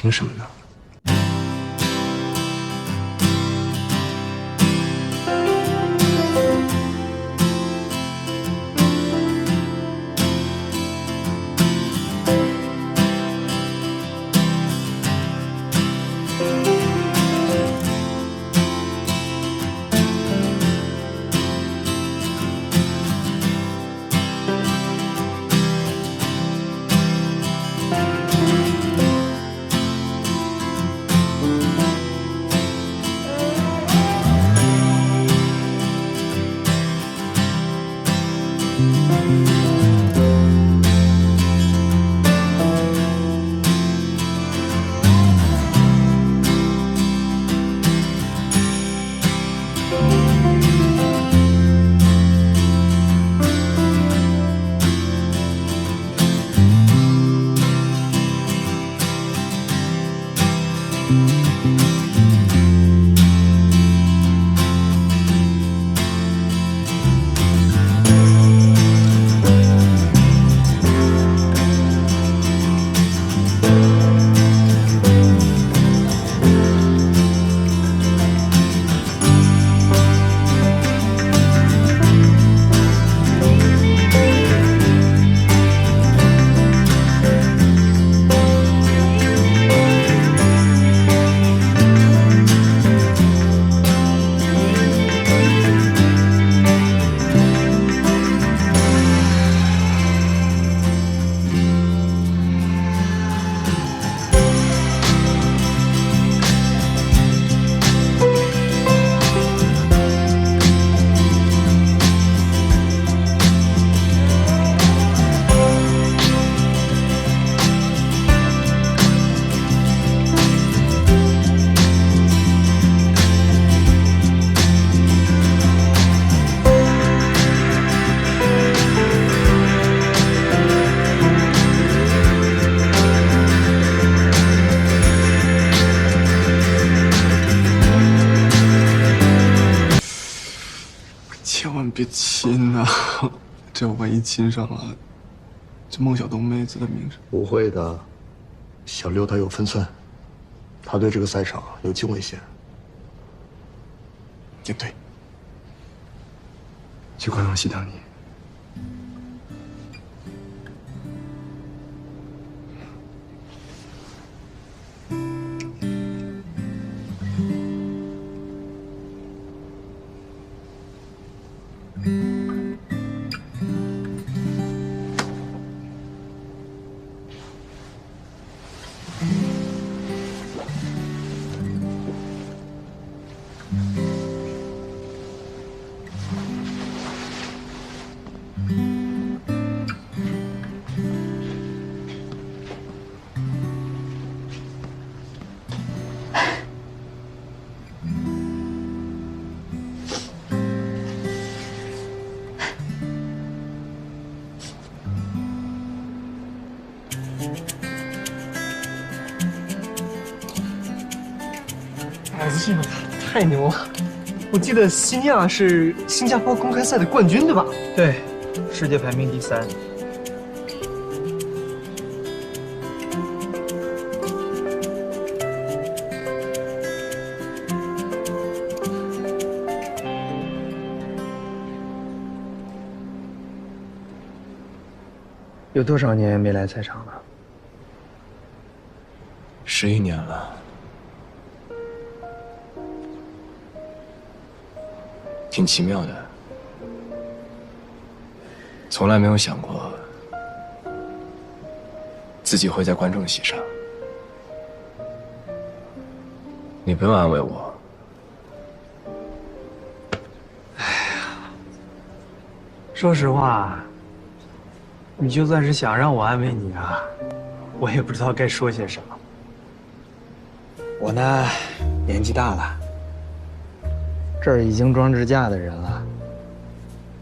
凭什么呢？千万别亲啊！这万一亲上了，这孟小冬妹子的名声……不会的，小六他有分寸，他对这个赛场有敬畏心。也对，去观众席等你。这个太牛了！我记得西尼亚是新加坡公开赛的冠军，对吧？对，世界排名第3。有多少年没来赛场了？11年了。挺奇妙的，从来没有想过自己会在观众席上。你不用安慰我。说实话，你就算是想让我安慰你啊，我也不知道该说些什么。我呢，年纪大了。这儿已经装支架的人了，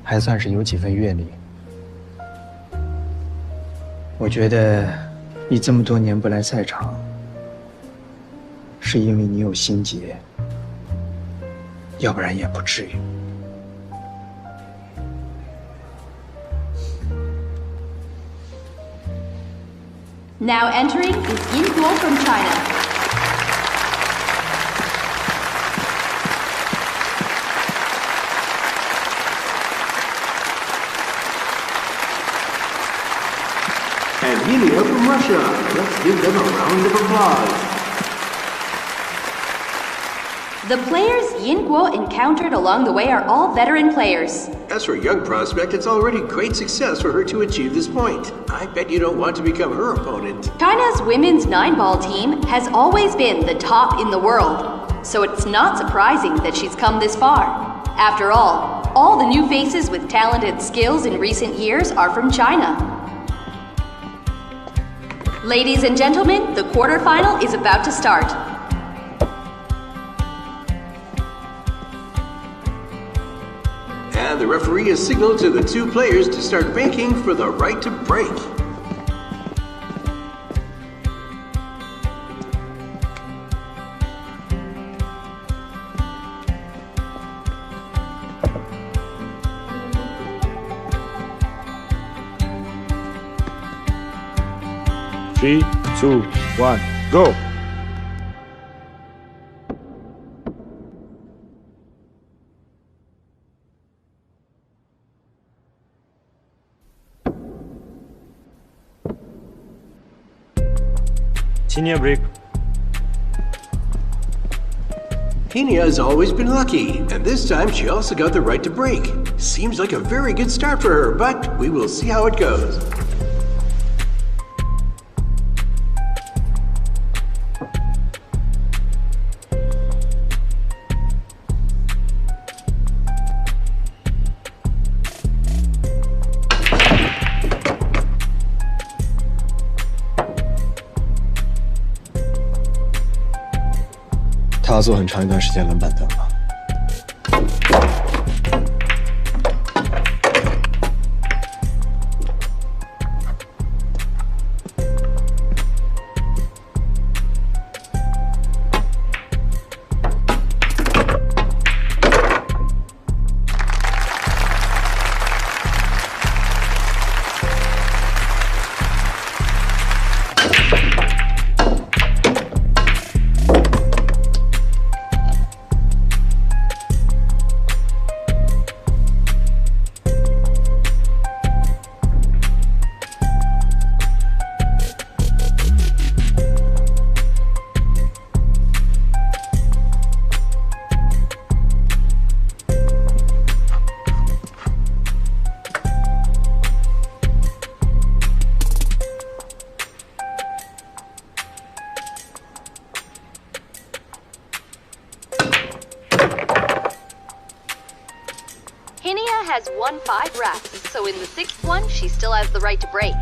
还算是有几分阅历。我觉得你这么多年不来赛场，是因为你有心结，要不然也不至于。Now entering is Yinguo from China. And Yulia from Russia. Let's give them a round of applause. The players Yinguo encountered along the way are all veteran players. As for a young prospect, it's already great success for her to achieve this point. I bet you don't want to become her opponent. China's women's 9-ball team has always been the top in the world, so it's not surprising that she's come this far. After all the new faces with talent and skills in recent years are from China. Ladies and gentlemen, the quarterfinal is about to start. And the referee has signaled to the two players to start banking for the right to break. Three, two, one, go! Senior break. Pena has always been lucky, and this time she also got the right to break. Seems like a very good start for her, but we will see how it goes.他要做很长一段时间冷板凳了。Hinia has won 5 racks, so in the 6th one, she still has the right to break.